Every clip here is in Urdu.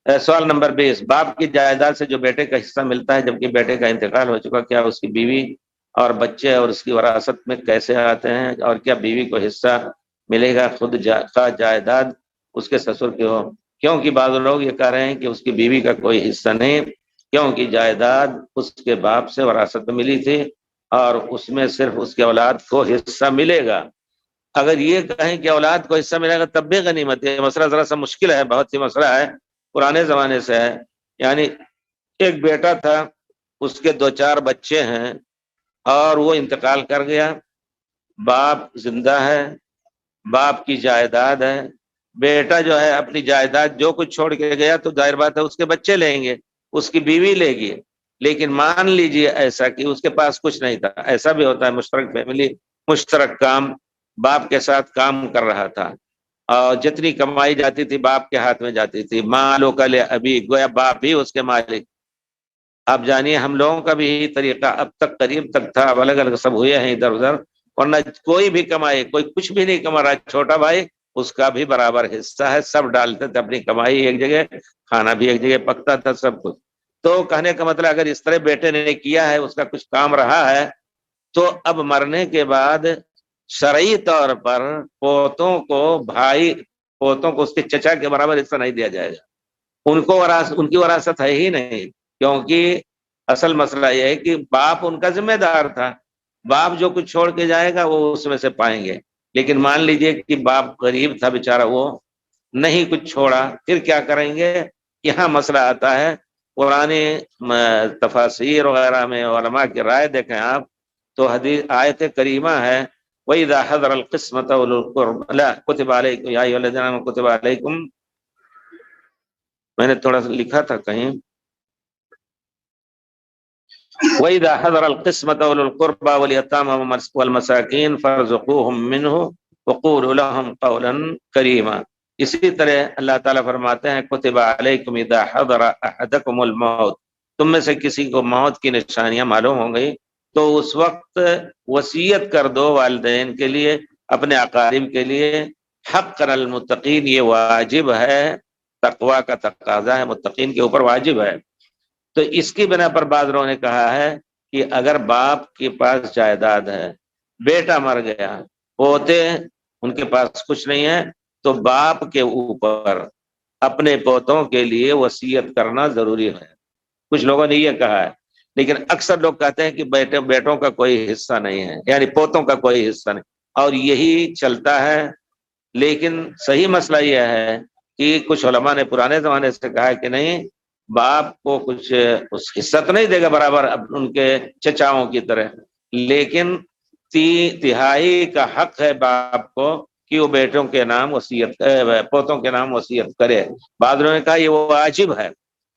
سوال نمبر 20، باپ کی جائیداد سے جو بیٹے کا حصہ ملتا ہے جبکہ بیٹے کا انتقال ہو چکا، کیا اس کی بیوی اور بچے اور اس کی وراثت میں کیسے آتے ہیں، اور کیا بیوی کو حصہ ملے گا خود کا جائیداد اس کے سسر کی ہو؟ کیونکہ بعض لوگ یہ کہہ رہے ہیں کہ اس کی بیوی کا کوئی حصہ نہیں، کیونکہ جائیداد اس کے باپ سے وراثت میں ملی تھی اور اس میں صرف اس کے اولاد کو حصہ ملے گا۔ اگر یہ کہیں کہ اولاد کو حصہ ملے گا تب بھی غنیمت ہے، مسئلہ ذرا سا مشکل ہے، بہت ہی مسئلہ ہے، پرانے زمانے سے ہے۔ یعنی ایک بیٹا تھا، اس کے 2-4 بچے ہیں اور وہ انتقال کر گیا، باپ زندہ ہے، باپ کی جائیداد ہے، بیٹا جو ہے اپنی جائیداد جو کچھ چھوڑ کے گیا تو ظاہر بات ہے اس کے بچے لیں گے، اس کی بیوی لے گی۔ لیکن مان لیجئے ایسا کہ اس کے پاس کچھ نہیں تھا، ایسا بھی ہوتا ہے مشترک فیملی، مشترک کام، باپ کے ساتھ کام کر رہا تھا اور جتنی کمائی جاتی تھی باپ کے ہاتھ میں جاتی تھی، مالو کا لے ابھی، گویا باپ ہی اس کے مالک۔ آپ جانیے ہم لوگوں کا بھی یہی طریقہ اب تک قریب تک تھا، اب الگ الگ سب ہوئے ہیں ادھر ادھر، ورنہ کوئی بھی کمائے، کوئی کچھ بھی نہیں کما رہا، چھوٹا بھائی اس کا بھی برابر حصہ ہے، سب ڈالتے تھے اپنی کمائی ایک جگہ، کھانا بھی ایک جگہ پکتا تھا، سب کچھ۔ تو کہنے کا مطلب اگر اس طرح بیٹے نے کیا ہے، اس کا کچھ کام رہا ہے، تو اب مرنے کے بعد شرعی طور پر پوتوں کو پوتوں کو اس کے چچا کے برابر حصہ نہیں دیا جائے گا، ان کی وراثت ہے ہی نہیں، کیونکہ اصل مسئلہ یہ ہے کہ باپ ان کا ذمہ دار تھا، باپ جو کچھ چھوڑ کے جائے گا وہ اس میں سے پائیں گے۔ لیکن مان لیجئے کہ باپ غریب تھا بیچارہ، وہ نہیں کچھ چھوڑا، پھر کیا کریں گے؟ یہاں مسئلہ آتا ہے، پرانے تفاسیر وغیرہ میں علماء کی رائے دیکھیں آپ تو حدیث آیت کریمہ ہے، وَإِذَا حَضَرَ الْقِسْمَةَ أُولُو الْقُرْبَىٰ لَا كُتِبَ عَلَيْكُمْ يَا أَيُّهَا الَّذِينَ آمَنُوا كُتِبَ عَلَيْكُمْ، میں نے تھوڑا سا لکھا تھا کہیں، وَإِذَا حَضَرَ الْقِسْمَةَ أُولُو الْقُرْبَىٰ وَالْيَتَامَىٰ وَالْمَسَاكِينَ فَارْزُقُوهُم مِّنْهُ وَقُولُوا لَهُمْ قَوْلًا كَرِيمًا۔ اسی طرح اللہ تعالیٰ فرماتے ہیں کتب علیکم اذا حضر احدکم الموت، تم میں سے کسی کو موت کی نشانیاں معلوم ہو گئی تو اس وقت وصیت کر دو والدین کے لیے، اپنے اقارب کے لیے، حقا المتقین، یہ واجب ہے، تقوی کا تقاضا ہے، متقین کے اوپر واجب ہے۔ تو اس کی بنا پر بعض لوگوں نے کہا ہے کہ اگر باپ کے پاس جائیداد ہے، بیٹا مر گیا، پوتے ان کے پاس کچھ نہیں ہے، تو باپ کے اوپر اپنے پوتوں کے لیے وصیت کرنا ضروری ہے۔ کچھ لوگوں نے یہ کہا ہے، لیکن اکثر لوگ کہتے ہیں کہ بیٹوں کا کوئی حصہ نہیں ہے، یعنی پوتوں کا کوئی حصہ نہیں، اور یہی چلتا ہے۔ لیکن صحیح مسئلہ یہ ہے کہ کچھ علماء نے پرانے زمانے سے کہا ہے کہ نہیں، باپ کو کچھ اس حصہ تو نہیں دے گا برابر ان کے چچاؤں کی طرح، لیکن تہائی کا حق ہے باپ کو کہ وہ بیٹوں کے نام وصیت، پوتوں کے نام وصیت کرے۔ بعض لوگوں نے کہا یہ واجب ہے،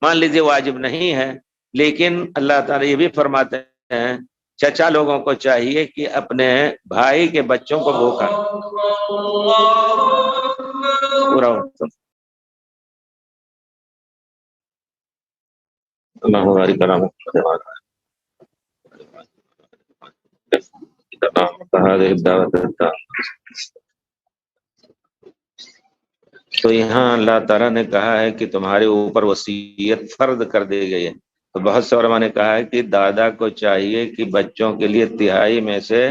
مان لیجیے واجب نہیں ہے، لیکن اللہ تعالیٰ یہ بھی فرماتے ہیں چچا لوگوں کو چاہیے کہ اپنے بھائی کے بچوں کو بھوکا پورا تو یہاں اللہ تعالیٰ نے کہا ہے کہ تمہارے اوپر وصیت فرض کر دی گئی ہے، تو بہت سے علماء نے کہا ہے کہ دادا کو چاہیے کہ بچوں کے لیے تہائی میں سے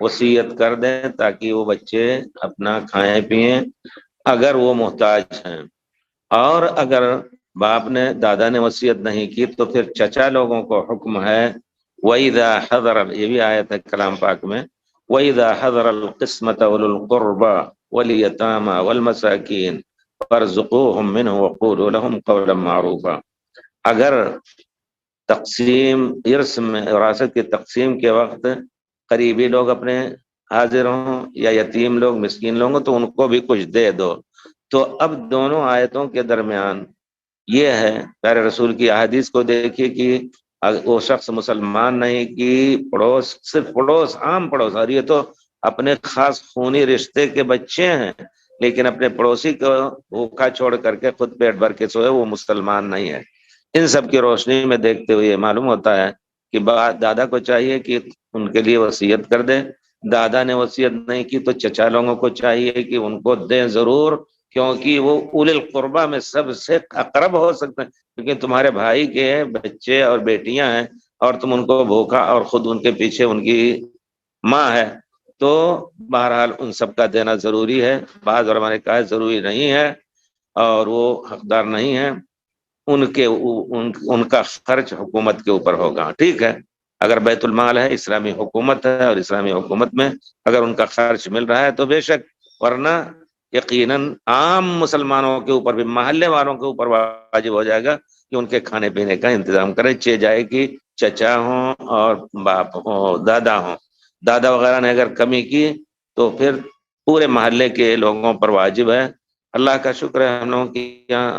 وصیت کر دیں تاکہ وہ بچے اپنا کھائیں پئیں اگر وہ محتاج ہیں، اور اگر باپ نے دادا نے وصیت نہیں کی تو پھر چچا لوگوں کو حکم ہے، وَإِذَا حَضَرَ، یہ بھی آیت ہے کلام پاک میں، وَإِذَا حَضَرَ الْقِسْمَةَ أُولُو الْقُرْبَىٰ وَالْيَتَامَىٰ وَالْمَسَاكِينَ فَارْزُقُوهُم مِّنْهُ وَقُولُوا لَهُمْ قَوْلًا مَّعْرُوفًا۔ اگر تقسیم ارث میں، وراثت کی تقسیم کے وقت قریبی لوگ اپنے حاضر ہوں یا یتیم لوگ، مسکین لوگ ہوں، تو ان کو بھی کچھ دے دو۔ تو اب دونوں آیتوں کے درمیان یہ ہے، پیارے رسول کی احادیث کو دیکھیے کہ وہ شخص مسلمان نہیں کہ پڑوس، صرف پڑوس، عام پڑوس، اور یہ تو اپنے خاص خونی رشتے کے بچے ہیں، لیکن اپنے پڑوسی کو بھوکا چھوڑ کر کے خود پیٹ بھر کے سوئے، وہ مسلمان نہیں ہے۔ ان سب کی روشنی میں دیکھتے ہوئے معلوم ہوتا ہے کہ دادا کو چاہیے کہ ان کے لیے وصیت کر دے، دادا نے وصیت نہیں کی تو چچا لوگوں کو چاہیے کہ ان کو دیں ضرور، کیونکہ وہ اول القربہ میں سب سے اقرب ہو سکتے ہیں، کیونکہ تمہارے بھائی کے بچے اور بیٹیاں ہیں اور تم ان کو بھوکا، اور خود ان کے پیچھے ان کی ماں ہے، تو بہرحال ان سب کا دینا ضروری ہے۔ بعض علماء نے کہا ضروری نہیں ہے اور وہ حقدار نہیں ہے، ان کا خرچ حکومت کے اوپر ہوگا، ٹھیک ہے۔ اگر بیت المال ہے، اسلامی حکومت ہے، اور اسلامی حکومت میں اگر ان کا خرچ مل رہا ہے تو بے شک، ورنہ یقیناً عام مسلمانوں کے اوپر بھی، محلے والوں کے اوپر واجب ہو جائے گا کہ ان کے کھانے پینے کا انتظام کریں، جائے کہ چچا ہوں اور باپ ہوں، دادا ہوں۔ دادا وغیرہ نے اگر کمی کی تو پھر پورے محلے کے لوگوں پر واجب ہے۔ اللہ کا شکر ہے، ہم لوگوں کی یہاں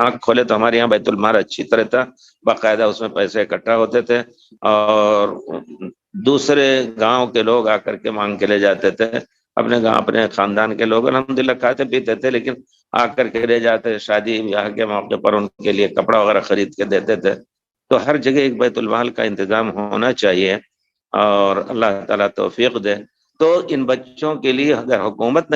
آنکھ کھولے تو ہمارے یہاں بیت المال اچھی طرح تھا، باقاعدہ اس میں پیسے اکٹھا ہوتے تھے، اور دوسرے گاؤں کے لوگ آ کر کے مانگ کے لے جاتے تھے۔ اپنے گاؤں، اپنے خاندان کے لوگ الحمدللہ کھاتے پیتے تھے، لیکن آ کر کے لے جاتے، شادی بیاہ کے موقع پر ان کے لیے کپڑا وغیرہ خرید کے دیتے تھے۔ تو ہر جگہ ایک بیت المال کا انتظام ہونا چاہیے، اور اللہ تعالیٰ توفیق دے۔ تو ان بچوں کے لیے اگر حکومت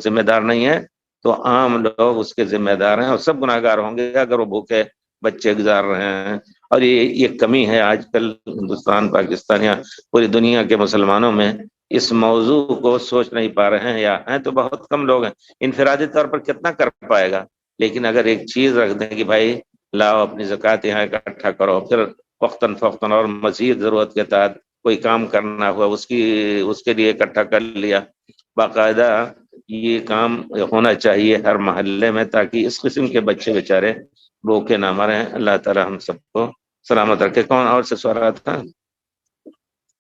ذمہ دار نہیں ہے تو عام لوگ اس کے ذمہ دار ہیں، اور سب گناہ گار ہوں گے اگر وہ بھوکے بچے گزار رہے ہیں۔ اور یہ کمی ہے آج کل ہندوستان، پاکستان یا پوری دنیا کے مسلمانوں میں، اس موضوع کو سوچ نہیں پا رہے ہیں، یا ہیں تو بہت کم لوگ ہیں۔ انفرادی طور پر کتنا کر پائے گا، لیکن اگر ایک چیز رکھ دیں کہ بھائی لاؤ اپنی زکوٰۃ یہاں اکٹھا کرو، پھر وقتاً فوقتاً اور مزید ضرورت کے تحت کوئی کام کرنا ہوا اس کے لیے اکٹھا کر لیا، باقاعدہ یہ کام ہونا چاہیے ہر محلے میں، تاکہ اس قسم کے بچے بیچارے بھوکے نہ مریں۔ اللہ تعالی ہم سب کو سلامت رکھے۔ کون اور سے سوالات تھا؟